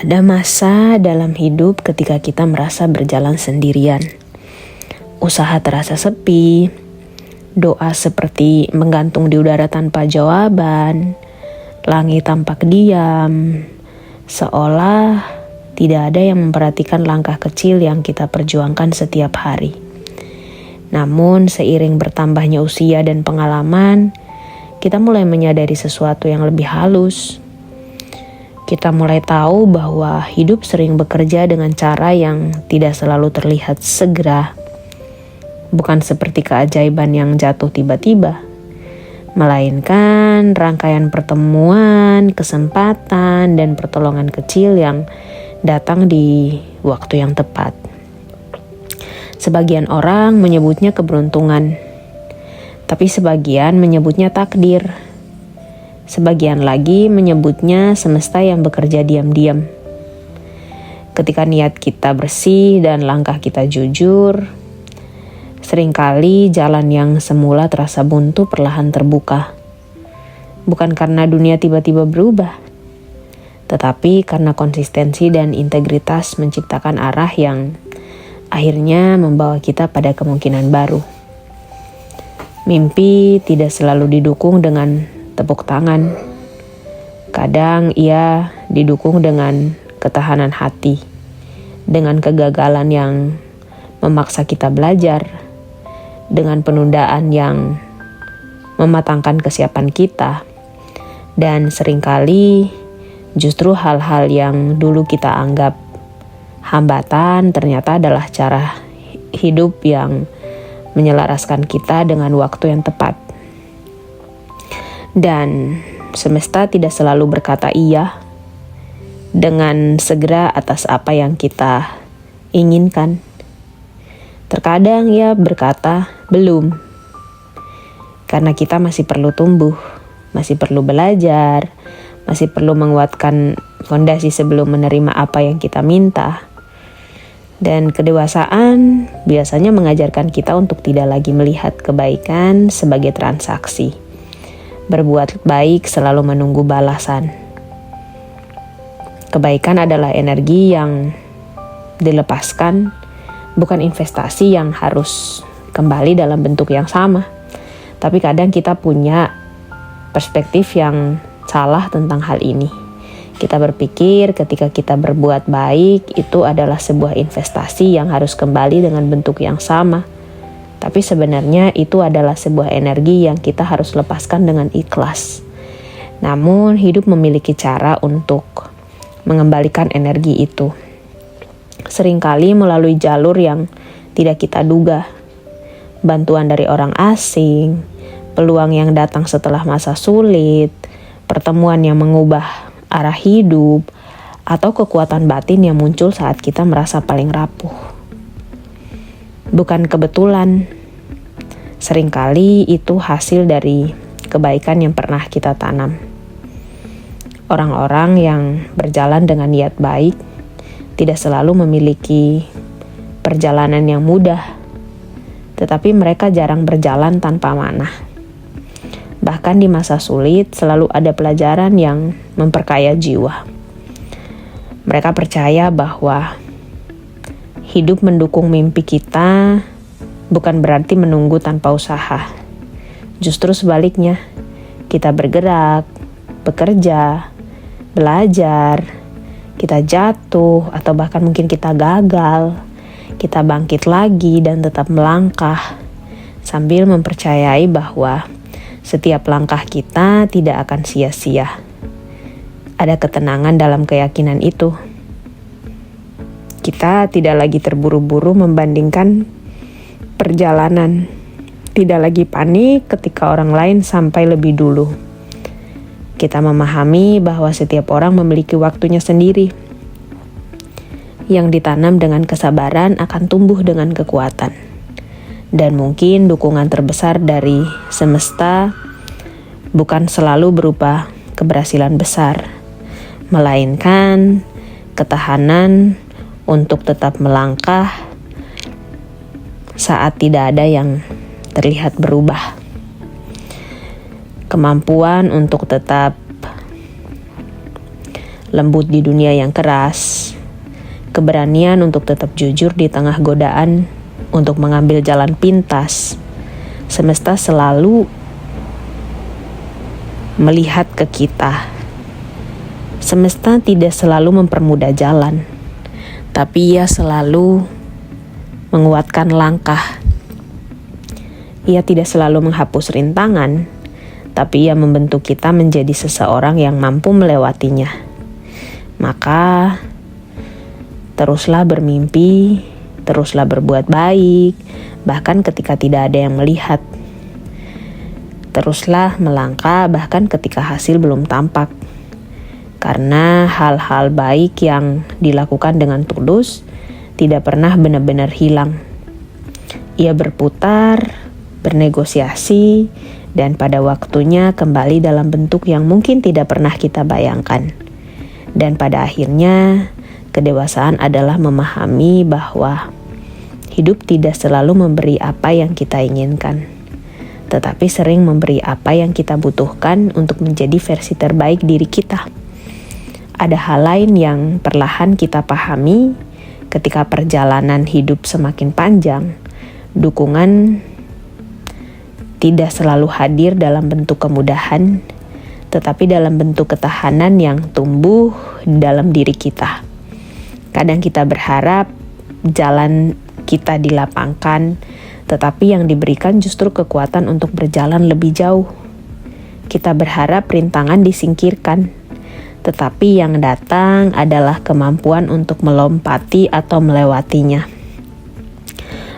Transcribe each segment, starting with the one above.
Ada masa dalam hidup ketika kita merasa berjalan sendirian. Usaha terasa sepi, doa seperti menggantung di udara tanpa jawaban, langit tampak diam, seolah tidak ada yang memperhatikan langkah kecil yang kita perjuangkan setiap hari. Namun seiring bertambahnya usia dan pengalaman, kita mulai menyadari sesuatu yang lebih halus. Kita mulai tahu bahwa hidup sering bekerja dengan cara yang tidak selalu terlihat segera. Bukan seperti keajaiban yang jatuh tiba-tiba, melainkan rangkaian pertemuan, kesempatan, dan pertolongan kecil yang datang di waktu yang tepat. Sebagian orang menyebutnya keberuntungan, tapi sebagian menyebutnya takdir. Sebagian lagi menyebutnya semesta yang bekerja diam-diam. Ketika niat kita bersih dan langkah kita jujur, seringkali jalan yang semula terasa buntu perlahan terbuka. Bukan karena dunia tiba-tiba berubah, tetapi karena konsistensi dan integritas menciptakan arah yang akhirnya membawa kita pada kemungkinan baru. Mimpi tidak selalu didukung dengan tepuk tangan. Kadang ia didukung dengan ketahanan hati, dengan kegagalan yang memaksa kita belajar, dengan penundaan yang mematangkan kesiapan kita, dan seringkali justru hal-hal yang dulu kita anggap hambatan ternyata adalah cara hidup yang menyelaraskan kita dengan waktu yang tepat. Dan semesta tidak selalu berkata iya dengan segera atas apa yang kita inginkan. Terkadang ia berkata belum, karena kita masih perlu tumbuh, masih perlu belajar, masih perlu menguatkan fondasi sebelum menerima apa yang kita minta. Dan kedewasaan biasanya mengajarkan kita untuk tidak lagi melihat kebaikan sebagai transaksi. Berbuat baik selalu menunggu balasan. Kebaikan adalah energi yang dilepaskan, bukan investasi yang harus kembali dalam bentuk yang sama. Tapi kadang kita punya perspektif yang salah tentang hal ini. Kita berpikir ketika kita berbuat baik itu adalah sebuah investasi yang harus kembali dengan bentuk yang sama. Tapi sebenarnya itu adalah sebuah energi yang kita harus lepaskan dengan ikhlas. Namun hidup memiliki cara untuk mengembalikan energi itu. Seringkali melalui jalur yang tidak kita duga. Bantuan dari orang asing, peluang yang datang setelah masa sulit, pertemuan yang mengubah arah hidup, atau kekuatan batin yang muncul saat kita merasa paling rapuh. Bukan kebetulan, seringkali itu hasil dari kebaikan yang pernah kita tanam. Orang-orang yang berjalan dengan niat baik tidak selalu memiliki perjalanan yang mudah, tetapi mereka jarang berjalan tanpa manah. Bahkan di masa sulit selalu ada pelajaran yang memperkaya jiwa. Mereka percaya bahwa hidup mendukung mimpi kita bukan berarti menunggu tanpa usaha. Justru sebaliknya, kita bergerak, bekerja, belajar, kita jatuh atau bahkan mungkin kita gagal, kita bangkit lagi dan tetap melangkah sambil mempercayai bahwa setiap langkah kita tidak akan sia-sia. Ada ketenangan dalam keyakinan itu. Kita tidak lagi terburu-buru membandingkan perjalanan. Tidak lagi panik ketika orang lain sampai lebih dulu. Kita memahami bahwa setiap orang memiliki waktunya sendiri. Yang ditanam dengan kesabaran akan tumbuh dengan kekuatan. Dan mungkin dukungan terbesar dari semesta bukan selalu berupa keberhasilan besar, melainkan ketahanan untuk tetap melangkah saat tidak ada yang terlihat berubah. Kemampuan untuk tetap lembut di dunia yang keras, keberanian untuk tetap jujur di tengah godaan untuk mengambil jalan pintas. Semesta selalu melihat ke kita. Semesta tidak selalu mempermudah jalan, tapi ia selalu menguatkan langkah. Ia tidak selalu menghapus rintangan, tapi ia membentuk kita menjadi seseorang yang mampu melewatinya. Maka, teruslah bermimpi, teruslah berbuat baik, bahkan ketika tidak ada yang melihat. Teruslah melangkah, bahkan ketika hasil belum tampak. Karena hal-hal baik yang dilakukan dengan tulus tidak pernah benar-benar hilang. Ia berputar, bernegosiasi, dan pada waktunya kembali dalam bentuk yang mungkin tidak pernah kita bayangkan. Dan pada akhirnya, kedewasaan adalah memahami bahwa hidup tidak selalu memberi apa yang kita inginkan, tetapi sering memberi apa yang kita butuhkan untuk menjadi versi terbaik diri kita. Ada hal lain yang perlahan kita pahami ketika perjalanan hidup semakin panjang. Dukungan tidak selalu hadir dalam bentuk kemudahan, tetapi dalam bentuk ketahanan yang tumbuh dalam diri kita. Kadang kita berharap jalan kita dilapangkan, tetapi yang diberikan justru kekuatan untuk berjalan lebih jauh. Kita berharap rintangan disingkirkan, tetapi yang datang adalah kemampuan untuk melompati atau melewatinya.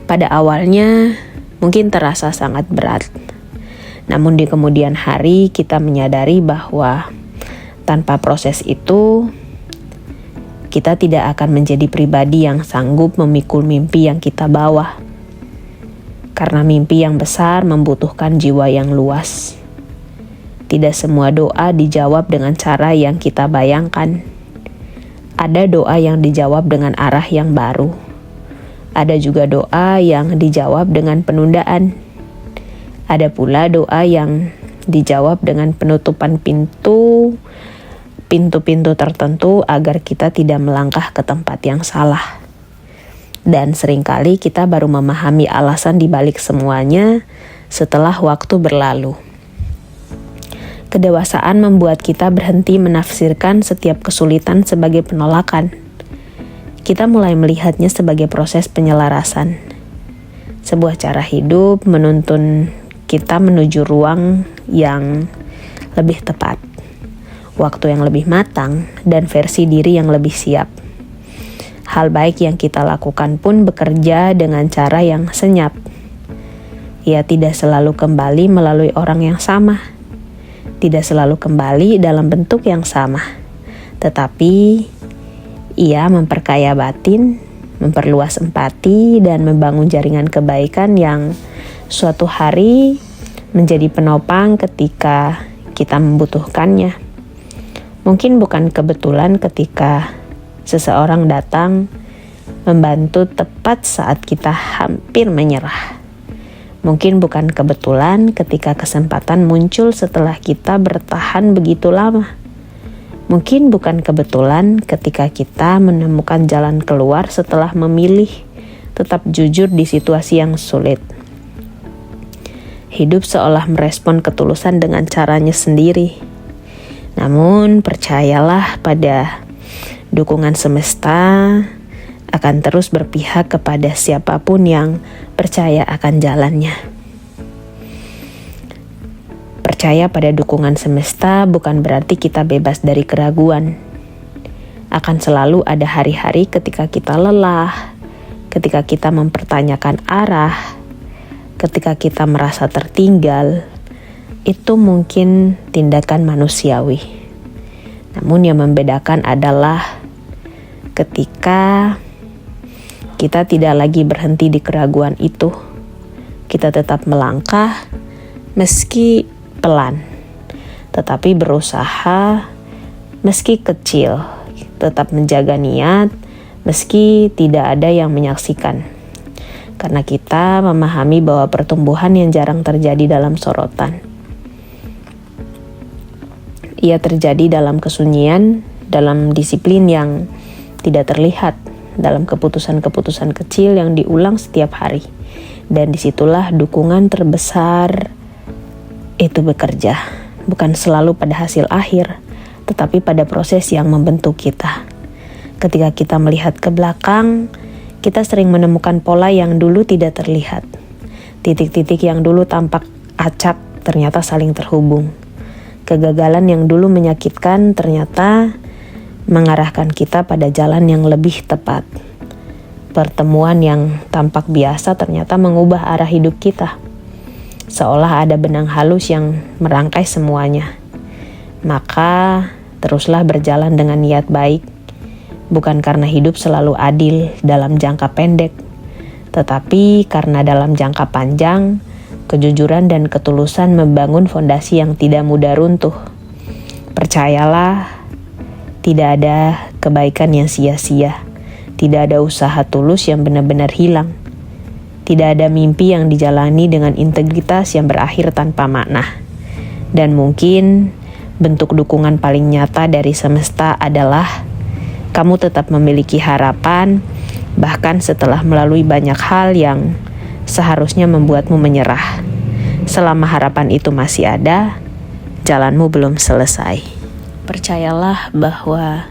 Pada awalnya, mungkin terasa sangat berat. Namun di kemudian hari kita menyadari bahwa tanpa proses itu, kita tidak akan menjadi pribadi yang sanggup memikul mimpi yang kita bawa. Karena mimpi yang besar membutuhkan jiwa yang luas. Tidak semua doa dijawab dengan cara yang kita bayangkan. Ada doa yang dijawab dengan arah yang baru. Ada juga doa yang dijawab dengan penundaan. Ada pula doa yang dijawab dengan penutupan pintu-pintu tertentu agar kita tidak melangkah ke tempat yang salah. Dan seringkali kita baru memahami alasan di balik semuanya setelah waktu berlalu. Kedewasaan membuat kita berhenti menafsirkan setiap kesulitan sebagai penolakan. Kita mulai melihatnya sebagai proses penyelarasan. Sebuah cara hidup menuntun kita menuju ruang yang lebih tepat, waktu yang lebih matang, dan versi diri yang lebih siap. Hal baik yang kita lakukan pun bekerja dengan cara yang senyap. Ia tidak selalu kembali melalui orang yang sama, tidak selalu kembali dalam bentuk yang sama, tetapi ia memperkaya batin, memperluas empati, dan membangun jaringan kebaikan yang suatu hari menjadi penopang ketika kita membutuhkannya. Mungkin bukan kebetulan ketika seseorang datang membantu tepat saat kita hampir menyerah. Mungkin bukan kebetulan ketika kesempatan muncul setelah kita bertahan begitu lama. Mungkin bukan kebetulan ketika kita menemukan jalan keluar setelah memilih tetap jujur di situasi yang sulit. Hidup seolah merespon ketulusan dengan caranya sendiri. Namun percayalah pada dukungan semesta akan terus berpihak kepada siapapun yang percaya akan jalannya. Percaya pada dukungan semesta bukan berarti kita bebas dari keraguan. Akan selalu ada hari-hari ketika kita lelah, ketika kita mempertanyakan arah, ketika kita merasa tertinggal. Itu mungkin tindakan manusiawi. Namun yang membedakan adalah ketika kita tidak lagi berhenti di keraguan itu. Kita tetap melangkah meski pelan, tetapi berusaha meski kecil, tetap menjaga niat meski tidak ada yang menyaksikan. Karena kita memahami bahwa pertumbuhan yang jarang terjadi dalam sorotan. Ia terjadi dalam kesunyian dalam disiplin yang tidak terlihat, dalam keputusan-keputusan kecil yang diulang setiap hari. Dan disitulah dukungan terbesar itu bekerja, bukan selalu pada hasil akhir, tetapi pada proses yang membentuk kita. Ketika kita melihat ke belakang, kita sering menemukan pola yang dulu tidak terlihat. Titik-titik yang dulu tampak acak ternyata saling terhubung. Kegagalan yang dulu menyakitkan ternyata mengarahkan kita pada jalan yang lebih tepat. Pertemuan yang tampak biasa ternyata mengubah arah hidup kita. Seolah ada benang halus yang merangkai semuanya. Maka teruslah berjalan dengan niat baik, bukan karena hidup selalu adil dalam jangka pendek, tetapi karena dalam jangka panjang, kejujuran dan ketulusan membangun fondasi yang tidak mudah runtuh. Percayalah, tidak ada kebaikan yang sia-sia, tidak ada usaha tulus yang benar-benar hilang, tidak ada mimpi yang dijalani dengan integritas yang berakhir tanpa makna. Dan mungkin bentuk dukungan paling nyata dari semesta adalah kamu tetap memiliki harapan, bahkan setelah melalui banyak hal yang seharusnya membuatmu menyerah. Selama harapan itu masih ada, jalanmu belum selesai. Percayalah bahwa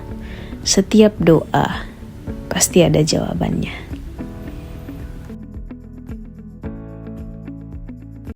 setiap doa pasti ada jawabannya.